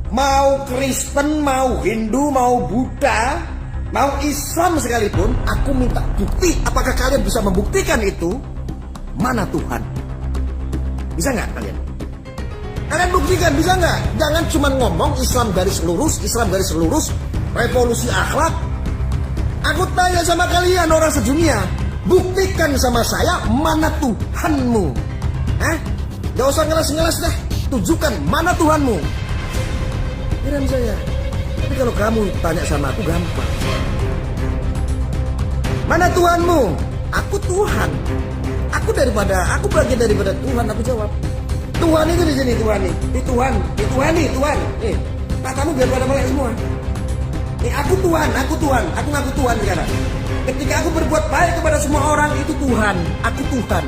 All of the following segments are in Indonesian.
Mau Kristen, mau Hindu, mau Buddha, mau Islam sekalipun, aku minta bukti. Apakah kalian bisa membuktikan itu? Mana Tuhan? Bisa nggak kalian? Kalian buktikan, bisa nggak? Jangan cuma ngomong Islam garis lurus, revolusi akhlak. Aku tanya sama kalian orang sedunia, buktikan sama saya mana Tuhanmu. Gak usah ngeles-ngeles deh, tunjukkan mana Tuhanmu. Kirim saya. Tapi kalau kamu tanya sama aku gampang. Mana Tuhanmu? Aku Tuhan. Aku bagian daripada Tuhan. Aku jawab. Tuhan itu di sini, Tuhan nih. Ini Tuhan. Nih, katamu biar pada melek semua. Nih aku Tuhan. Aku ngaku Tuhan sekarang. Ketika aku berbuat baik kepada semua orang, itu Tuhan. Aku Tuhan.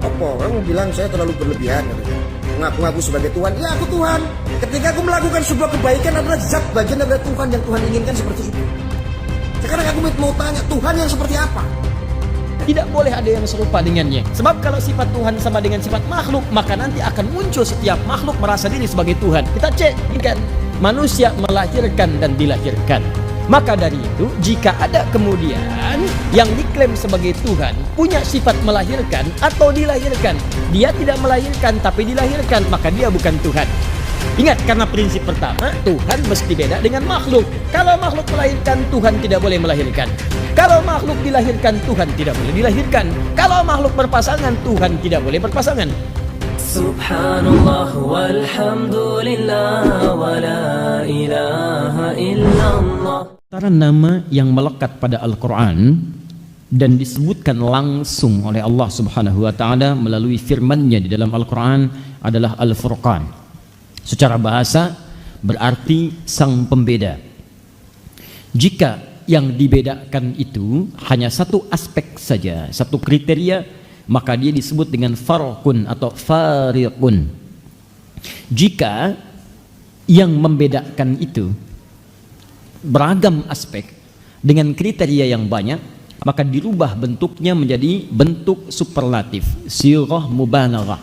Apa? Kamu bilang saya terlalu berlebihan. Ngaku-ngaku sebagai Tuhan. Ya aku Tuhan. Ketika aku melakukan sebuah kebaikan adalah zat bagian dari Tuhan yang Tuhan inginkan seperti itu. Sekarang aku mau tanya, Tuhan yang seperti apa? Tidak boleh ada yang serupa dengannya. Sebab kalau sifat Tuhan sama dengan sifat makhluk, maka nanti akan muncul setiap makhluk merasa diri sebagai Tuhan. Kita cek, ini kan manusia melahirkan dan dilahirkan. Maka dari itu, jika ada kemudian yang diklaim sebagai Tuhan punya sifat melahirkan atau dilahirkan, dia tidak melahirkan tapi dilahirkan, maka dia bukan Tuhan. Ingat, karena prinsip pertama, Tuhan mesti beda dengan makhluk. Kalau makhluk melahirkan, Tuhan tidak boleh melahirkan. Kalau makhluk dilahirkan, Tuhan tidak boleh dilahirkan. Kalau makhluk berpasangan, Tuhan tidak boleh berpasangan. Subhanallah walhamdulillah wa la ilaha illallah. Antara nama yang melekat pada Al-Quran dan disebutkan langsung oleh Allah Subhanahu wa Ta'ala melalui firman-Nya di dalam Al-Quran adalah Al-Furqan. Secara bahasa berarti sang pembeda. Jika yang dibedakan itu hanya satu aspek saja, satu kriteria, maka dia disebut dengan farqun atau fariqun. Jika yang membedakan itu beragam aspek dengan kriteria yang banyak, maka dirubah bentuknya menjadi bentuk superlatif, sighah mubalaghah,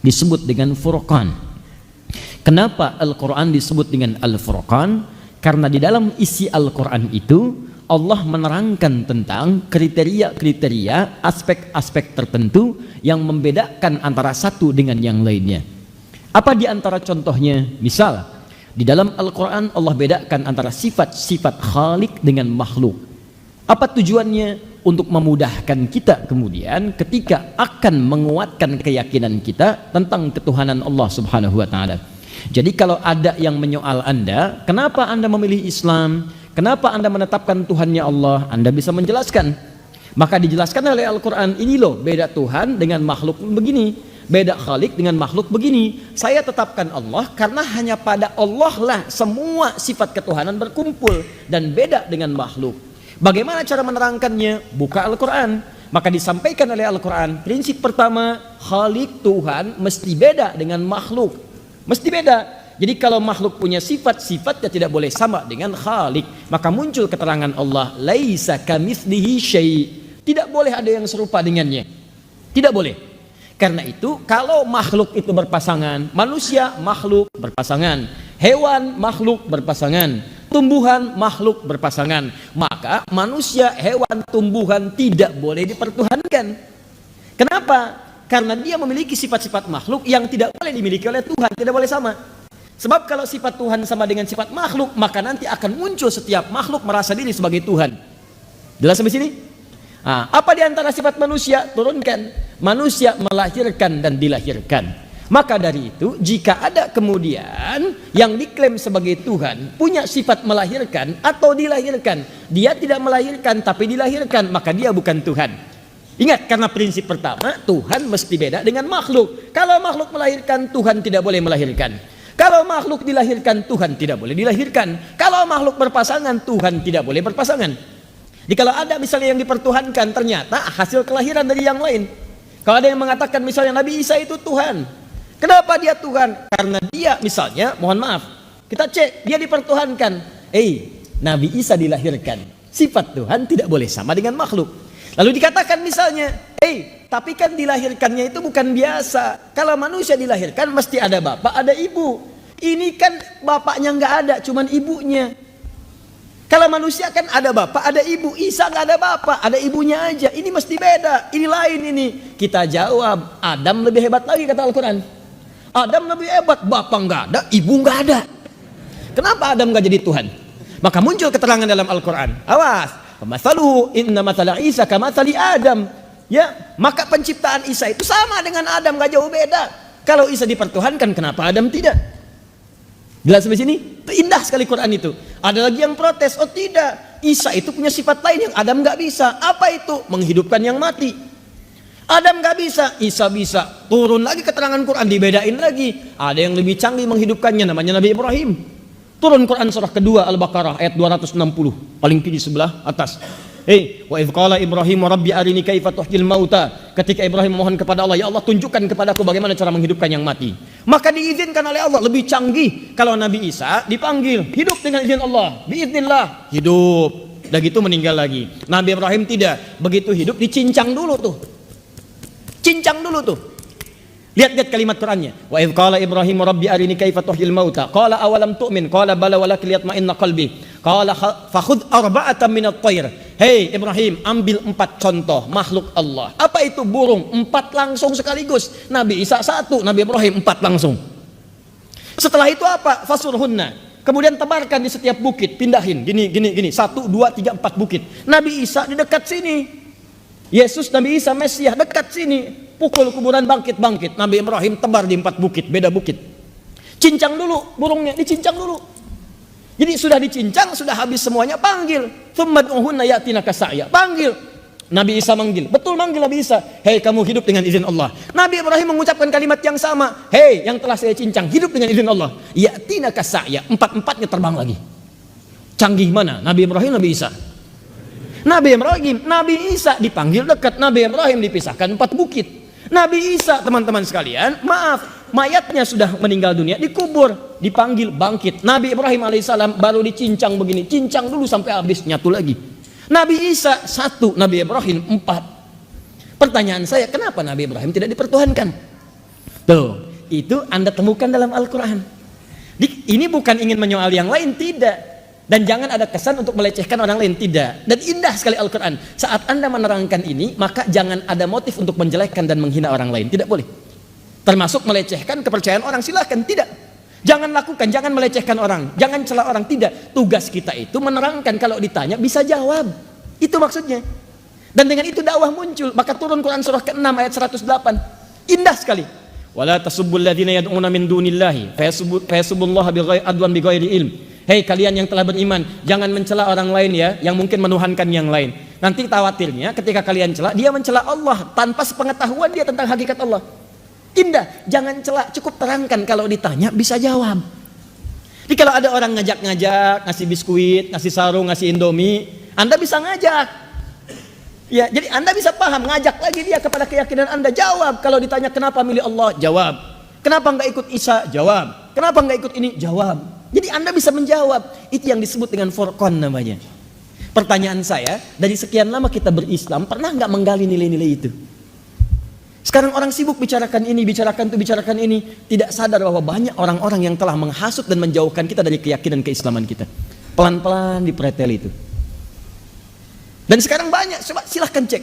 disebut dengan furqan. Kenapa Al-Quran disebut dengan Al-Furqan? Karena di dalam isi Al-Quran itu Allah menerangkan tentang kriteria-kriteria, aspek-aspek tertentu yang membedakan antara satu dengan yang lainnya. Apa di antara contohnya? Misal, di dalam Al-Quran Allah bedakan antara sifat-sifat Khalik dengan makhluk. Apa tujuannya? Untuk memudahkan kita kemudian ketika akan menguatkan keyakinan kita tentang ketuhanan Allah Subhanahu wa Ta'ala. Jadi kalau ada yang menyoal Anda, kenapa Anda memilih Islam? Kenapa Anda menetapkan Tuhannya Allah? Anda bisa menjelaskan. Maka dijelaskan oleh Al-Quran, ini loh beda Tuhan dengan makhluk begini, beda Khalik dengan makhluk begini. Saya tetapkan Allah karena hanya pada Allah lah semua sifat ketuhanan berkumpul dan beda dengan makhluk. Bagaimana cara menerangkannya? Buka Al-Quran. Maka disampaikan oleh Al-Quran, prinsip pertama, Khalik Tuhan mesti beda dengan makhluk. Mesti beda. Jadi kalau makhluk punya sifat-sifatnya tidak boleh sama dengan Khalik. Maka muncul keterangan Allah, laisa kamitslihi syai'. Tidak boleh ada yang serupa dengannya. Tidak boleh. Karena itu kalau makhluk itu berpasangan, manusia makhluk berpasangan, hewan makhluk berpasangan, tumbuhan makhluk berpasangan, maka manusia, hewan, tumbuhan tidak boleh dipertuhankan. Kenapa? Karena dia memiliki sifat-sifat makhluk yang tidak boleh dimiliki oleh Tuhan, tidak boleh sama. Sebab kalau sifat Tuhan sama dengan sifat makhluk, maka nanti akan muncul setiap makhluk merasa diri sebagai Tuhan. Jelas sampai sini? Apa di antara sifat manusia? Turunkan. Manusia melahirkan dan dilahirkan. Maka dari itu, jika ada kemudian yang diklaim sebagai Tuhan punya sifat melahirkan atau dilahirkan, dia tidak melahirkan tapi dilahirkan, maka dia bukan Tuhan. Ingat, karena prinsip pertama, Tuhan mesti beda dengan makhluk. Kalau makhluk melahirkan, Tuhan tidak boleh melahirkan. Kalau makhluk dilahirkan, Tuhan tidak boleh dilahirkan. Kalau makhluk berpasangan, Tuhan tidak boleh berpasangan. Jadi kalau ada misalnya yang dipertuhankan, ternyata hasil kelahiran dari yang lain. Kalau ada yang mengatakan misalnya Nabi Isa itu Tuhan, kenapa dia Tuhan? Karena dia misalnya, mohon maaf, kita cek, dia dipertuhankan. Nabi Isa dilahirkan. Sifat Tuhan tidak boleh sama dengan makhluk. Lalu dikatakan misalnya, tapi kan dilahirkannya itu bukan biasa. Kalau manusia dilahirkan mesti ada bapak, ada ibu. Ini kan bapaknya nggak ada, cuman ibunya. Kalau manusia kan ada bapak, ada ibu. Isa nggak ada bapak, ada ibunya aja. Ini mesti beda, ini lain ini. Kita jawab, Adam lebih hebat lagi kata Al-Quran. Adam lebih hebat, bapak nggak ada, ibu nggak ada. Kenapa Adam nggak jadi Tuhan? Maka muncul keterangan dalam Al-Quran. Awas, Masaluhu inna masala Isa kamathali Adam. Ya, maka penciptaan Isa itu sama dengan Adam, gak jauh beda. Kalau Isa dipertuhankan, kenapa Adam tidak? Jelas sampai sini? Indah sekali Quran itu. Ada lagi yang protes, oh tidak, Isa itu punya sifat lain yang Adam gak bisa. Apa itu? Menghidupkan yang mati. Adam gak bisa, Isa bisa. Turun lagi keterangan Quran, dibedain lagi. Ada yang lebih canggih menghidupkannya, namanya Nabi Ibrahim. Turun Quran surah kedua Al-Baqarah ayat 260, paling tinggi sebelah atas. Wa idz qala Ibrahim rabbi arini kaifa tuhyil mauta. Ketika Ibrahim memohon kepada Allah, ya Allah tunjukkan kepadaku bagaimana cara menghidupkan yang mati. Maka diizinkan oleh Allah, lebih canggih. Kalau Nabi Isa dipanggil, hidup dengan izin Allah, biiznillah, hidup. Udah gitu meninggal lagi. Nabi Ibrahim tidak, begitu hidup dicincang dulu tuh. Cincang dulu tuh. Lihat kalimat Qur'annya. Wa idz qala Ibrahim rabbi arini kaifa tuhyil mauta. Qala awalam tu'min? Qala bala walakin liyatma'inna qalbi. Qala fakhudh arba'atan minat thair. Hei Ibrahim, ambil 4 contoh makhluk Allah. Apa itu? Burung, 4 langsung sekaligus. Nabi Isa 1, Nabi Ibrahim 4 langsung. Setelah itu apa? Fasurhunna. Kemudian tebarkan di setiap bukit, pindahin. Gini. 1, 2, 3, 4 bukit. Nabi Isa di dekat sini. Yesus, Nabi Isa, Mesias dekat sini. Pukul kuburan bangkit. Nabi Ibrahim tebar di 4 bukit, beda bukit. Cincang dulu burungnya, dicincang dulu. Jadi sudah dicincang, sudah habis semuanya, panggil. Tsummad'uhunna ya'tinaka sa'ya. Panggil. Nabi Isa manggil. Betul manggil Nabi Isa. Hei kamu hidup dengan izin Allah. Nabi Ibrahim mengucapkan kalimat yang sama. Hei yang telah saya cincang, hidup dengan izin Allah. Ya'tinaka sa'ya. 4-4-nya terbang lagi. Canggih mana? Nabi Ibrahim, Nabi Isa. Nabi Ibrahim, Nabi Isa dipanggil dekat. Nabi Ibrahim dipisahkan 4 bukit. Nabi Isa, teman-teman sekalian, maaf, mayatnya sudah meninggal dunia, dikubur, dipanggil bangkit. Nabi Ibrahim alaihissalam baru dicincang begini, cincang dulu sampai habis, nyatu lagi. Nabi Isa 1, Nabi Ibrahim 4. Pertanyaan saya, kenapa Nabi Ibrahim tidak dipertuhankan? Tuh, itu Anda temukan dalam Al-Quran. Ini bukan ingin menyoal yang lain, tidak. Dan jangan ada kesan untuk melecehkan orang lain, tidak. Dan indah sekali Al-Quran. Saat Anda menerangkan ini, maka jangan ada motif untuk menjelekkan dan menghina orang lain, tidak boleh. Termasuk melecehkan kepercayaan orang, silahkan, tidak. Jangan lakukan, jangan melecehkan orang, jangan celah orang, tidak. Tugas kita itu menerangkan, kalau ditanya bisa jawab. Itu maksudnya. Dan dengan itu dakwah muncul. Maka turun Quran surah ke-6 ayat 108. Indah sekali. Wala tasubbul ladzina yad'una min dunillahi fayasubbullaha bighairi ilm. Hei kalian yang telah beriman, jangan mencela orang lain ya, yang mungkin menuhankan yang lain. Nanti khawatirnya ketika kalian cela, dia mencela Allah tanpa sepengetahuan dia tentang hakikat Allah. Indah, jangan cela, cukup terangkan, kalau ditanya bisa jawab. Jadi kalau ada orang ngajak-ngajak, ngasih biskuit, ngasih sarung, ngasih indomie, Anda bisa ngajak. Ya, jadi Anda bisa paham, ngajak lagi dia kepada keyakinan Anda, jawab. Kalau ditanya kenapa milih Allah, jawab. Kenapa nggak ikut Isa, jawab. Kenapa nggak ikut ini, jawab. Jadi Anda bisa menjawab. Itu yang disebut dengan Furqan namanya. Pertanyaan saya, dari sekian lama kita berislam, pernah nggak menggali nilai-nilai itu? Sekarang orang sibuk bicarakan ini, bicarakan ini, tidak sadar bahwa banyak orang-orang yang telah menghasut dan menjauhkan kita dari keyakinan keislaman kita. Pelan-pelan dipretel itu. Dan sekarang banyak, coba silahkan cek.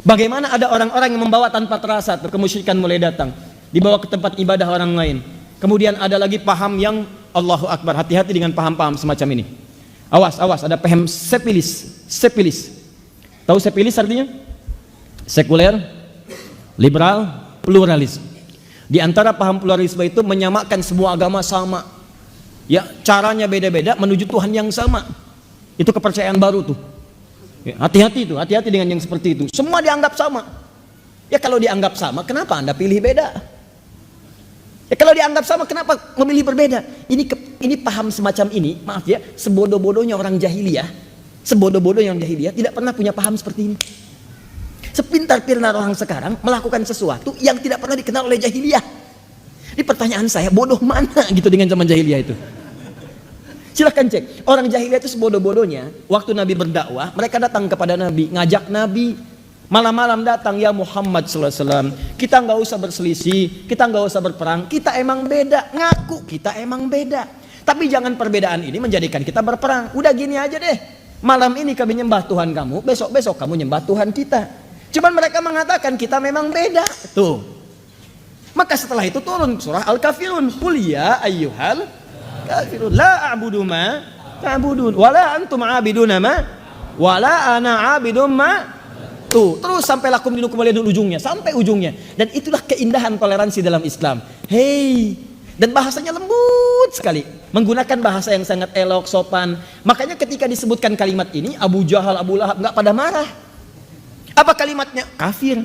Bagaimana ada orang-orang yang membawa tanpa terasa, kemusyrikan mulai datang, dibawa ke tempat ibadah orang lain. Kemudian ada lagi paham yang Allahu Akbar, hati-hati dengan paham-paham semacam ini. Awas, ada paham sepilis. Tahu sepilis artinya? Sekuler, liberal, pluralis. Di antara paham pluralisme itu menyamakan semua agama sama. Ya, caranya beda-beda menuju Tuhan yang sama. Itu kepercayaan baru tuh. Ya, hati-hati dengan yang seperti itu. Semua dianggap sama. Ya kalau dianggap sama, kenapa Anda pilih beda? Ya kalau dianggap sama, kenapa memilih berbeda? Ini paham semacam ini, maaf ya, sebodoh-bodohnya orang jahiliyah, tidak pernah punya paham seperti ini. Sepintar-pintar orang sekarang melakukan sesuatu yang tidak pernah dikenal oleh jahiliyah. Ini pertanyaan saya, bodoh mana gitu dengan zaman jahiliyah itu? Silahkan cek. Orang jahiliyah itu sebodoh-bodohnya. Waktu Nabi berdakwah, mereka datang kepada Nabi, ngajak Nabi. Malam-malam datang, ya Muhammad SAW, kita nggak usah berselisih, kita nggak usah berperang, kita emang beda. Ngaku kita emang beda. Tapi jangan perbedaan ini menjadikan kita berperang. Udah gini aja deh. Malam ini kami nyembah Tuhan kamu, besok-besok kamu nyembah Tuhan kita. Cuman mereka mengatakan kita memang beda. Tuh. Maka setelah itu turun surah Al-Kafirun. Qul ya ayyuhal kafirun la a'budu ma ta'budun wala antum 'abiduna ma wala ana 'abidum ma. Tuh, terus sampai lakum dinukum waliyadin ujungnya, sampai ujungnya. Dan itulah keindahan toleransi dalam Islam. Hei, dan bahasanya lembut sekali, menggunakan bahasa yang sangat elok, sopan. Makanya ketika disebutkan kalimat ini, Abu Jahal, Abu Lahab nggak pada marah. Apa kalimatnya? Kafir.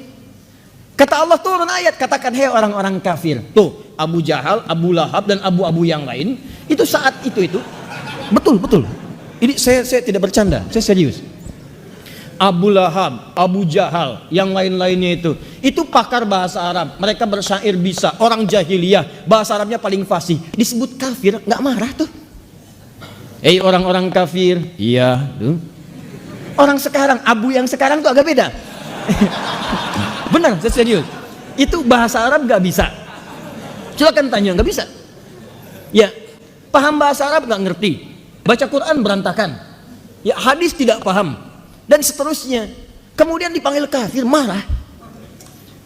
Kata Allah turun ayat, katakan hei orang-orang kafir. Tuh, Abu Jahal, Abu Lahab dan abu-abu yang lain, itu saat itu betul. Ini saya tidak bercanda, saya serius. Abu Lahab, Abu Jahal, yang lain-lainnya itu pakar bahasa Arab. Mereka bersyair bisa, orang jahiliyah, bahasa Arabnya paling fasih. Disebut kafir, nggak marah tuh. Hei orang-orang kafir, iya tuh. Orang sekarang, Abu yang sekarang tuh agak beda. Benar, saya serius. Itu bahasa Arab nggak bisa. Silakan tanya, nggak bisa. Ya, paham bahasa Arab nggak ngerti. Baca Quran berantakan. Ya, hadis tidak paham. Dan seterusnya. Kemudian dipanggil kafir, marah.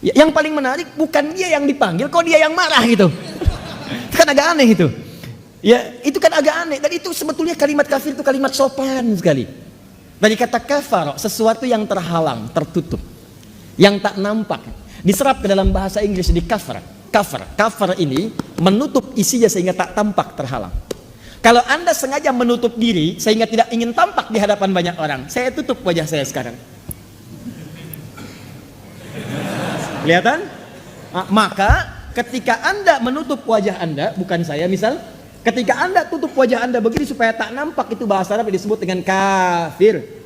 Ya, yang paling menarik bukan dia yang dipanggil, kok dia yang marah gitu. Itu kan agak aneh itu. Ya, itu kan agak aneh. Dan itu sebetulnya kalimat kafir itu kalimat sopan sekali. Dari kata kafar, sesuatu yang terhalang, tertutup, yang tak nampak. Diserap ke dalam bahasa Inggris di cover. Cover ini menutup isinya sehingga tak tampak, terhalang. Kalau Anda sengaja menutup diri sehingga tidak ingin tampak di hadapan banyak orang, saya tutup wajah saya sekarang. Kelihatan? Maka ketika Anda menutup wajah Anda, bukan saya misal, ketika Anda tutup wajah Anda begini supaya tak nampak, itu bahasa Arab disebut dengan kafir.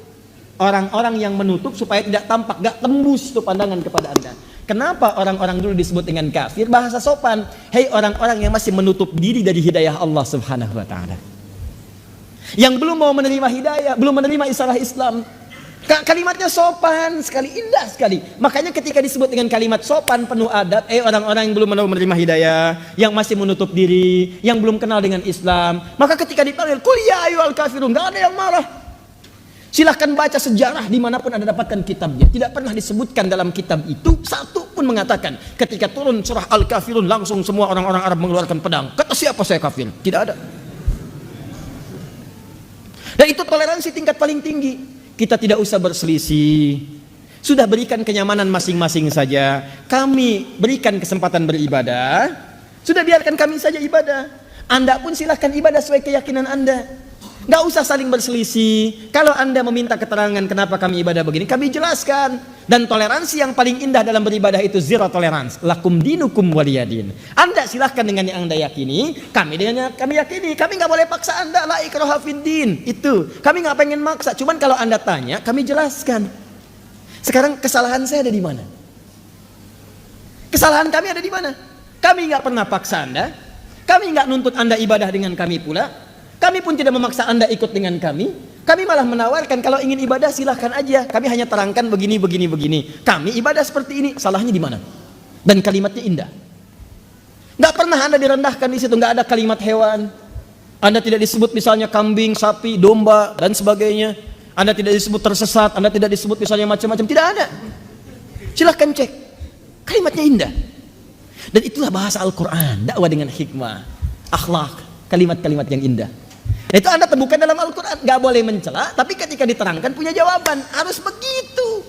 Orang-orang yang menutup supaya tidak tampak, gak tembus itu pandangan kepada Anda. Kenapa orang-orang dulu disebut dengan kafir? Bahasa sopan. Hei orang-orang yang masih menutup diri dari hidayah Allah Subhanahu wa ta'ala, yang belum mau menerima hidayah, belum menerima isalah Islam. Kalimatnya sopan sekali, indah sekali. Makanya ketika disebut dengan kalimat sopan penuh adab, orang-orang yang belum mau menerima hidayah, yang masih menutup diri, yang belum kenal dengan Islam, maka ketika dipanggil qul ya ayyuhal kafirun, gak ada yang marah. Silahkan baca sejarah dimanapun Anda dapatkan kitabnya. Tidak pernah disebutkan dalam kitab itu satu pun mengatakan ketika turun surah Al-Kafirun langsung semua orang-orang Arab mengeluarkan pedang. Kata siapa saya kafir? Tidak ada. Dan itu toleransi tingkat paling tinggi. Kita tidak usah berselisih. Sudah berikan kenyamanan masing-masing saja. Kami berikan kesempatan beribadah. Sudah biarkan kami saja ibadah. Anda pun silahkan ibadah sesuai keyakinan Anda. Gak usah saling berselisih. Kalau Anda meminta keterangan kenapa kami ibadah begini, kami jelaskan. Dan toleransi yang paling indah dalam beribadah itu zero tolerance. Lakum dinukum waliyadin. Anda silahkan dengan yang Anda yakini, kami dengan yang kami yakini. Kami gak boleh paksa Anda. La ikraha fiddin. Itu. Kami gak pengen maksa. Cuman kalau Anda tanya, kami jelaskan. Sekarang kesalahan saya ada di mana? Kesalahan kami ada di mana? Kami gak pernah paksa Anda. Kami gak nuntut Anda ibadah dengan kami pula. Kami pun tidak memaksa Anda ikut dengan kami. Kami malah menawarkan kalau ingin ibadah silahkan aja. Kami hanya terangkan begini. Kami ibadah seperti ini. Salahnya di mana? Dan kalimatnya indah. Gak pernah Anda direndahkan di situ. Gak ada kalimat hewan. Anda tidak disebut misalnya kambing, sapi, domba dan sebagainya. Anda tidak disebut tersesat. Anda tidak disebut misalnya macam-macam. Tidak ada. Silahkan cek. Kalimatnya indah. Dan itulah bahasa Al-Quran. Dakwah dengan hikmah, akhlak, kalimat-kalimat yang indah. Itu Anda temukan dalam Al-Quran. Gak boleh mencela, tapi ketika diterangkan punya jawaban. Harus begitu.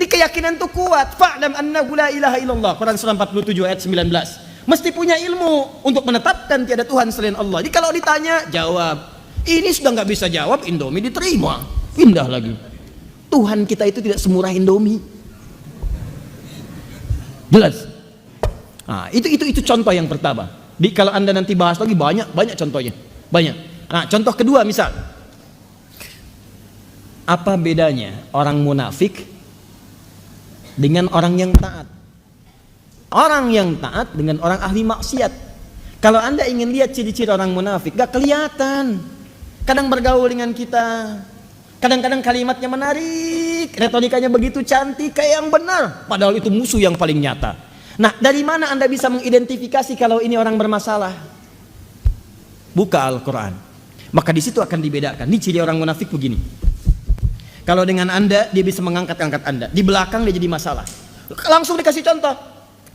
Di keyakinan itu kuat. Fa'lam annahu la ilaha illallah. Quran surah 47 ayat 19. Mesti punya ilmu untuk menetapkan tiada Tuhan selain Allah. Jadi kalau ditanya, jawab. Ini sudah gak bisa jawab, Indomie diterima. Pindah lagi. Tuhan kita itu tidak semurah Indomie. Jelas? Nah, itu contoh yang pertama. Kalau Anda nanti bahas lagi banyak contohnya. Banyak. Nah, contoh kedua misal, apa bedanya orang munafik dengan orang yang taat? Orang yang taat dengan orang ahli maksiat. Kalau Anda ingin lihat ciri-ciri orang munafik, gak kelihatan. kadang bergaul dengan kita, kadang-kadang kalimatnya menarik, retorikanya begitu cantik kayak yang benar, padahal itu musuh yang paling nyata. Nah, dari mana Anda bisa mengidentifikasi kalau ini orang bermasalah? Buka Al-Quran, maka di situ akan dibedakan. Ini ciri orang munafik begini. Kalau dengan Anda, dia bisa mengangkat-angkat Anda, di belakang dia jadi masalah. Langsung dikasih contoh.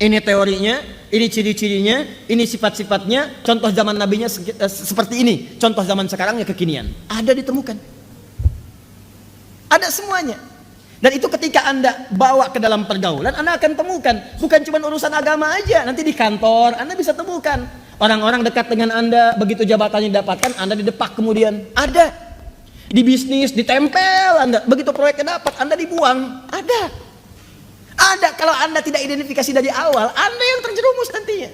Ini teorinya, ini ciri-cirinya, ini sifat-sifatnya, contoh zaman nabinya seperti ini, contoh zaman sekarangnya kekinian. Ada ditemukan. Ada semuanya. Dan itu ketika Anda bawa ke dalam pergaulan, Anda akan temukan. Bukan cuma urusan agama aja, nanti di kantor Anda bisa temukan. Orang-orang dekat dengan Anda, begitu jabatannya didapatkan, Anda didepak kemudian. Ada. Di bisnis, ditempel Anda, begitu proyeknya dapat, Anda dibuang. Ada. Ada, kalau Anda tidak identifikasi dari awal, Anda yang terjerumus nantinya.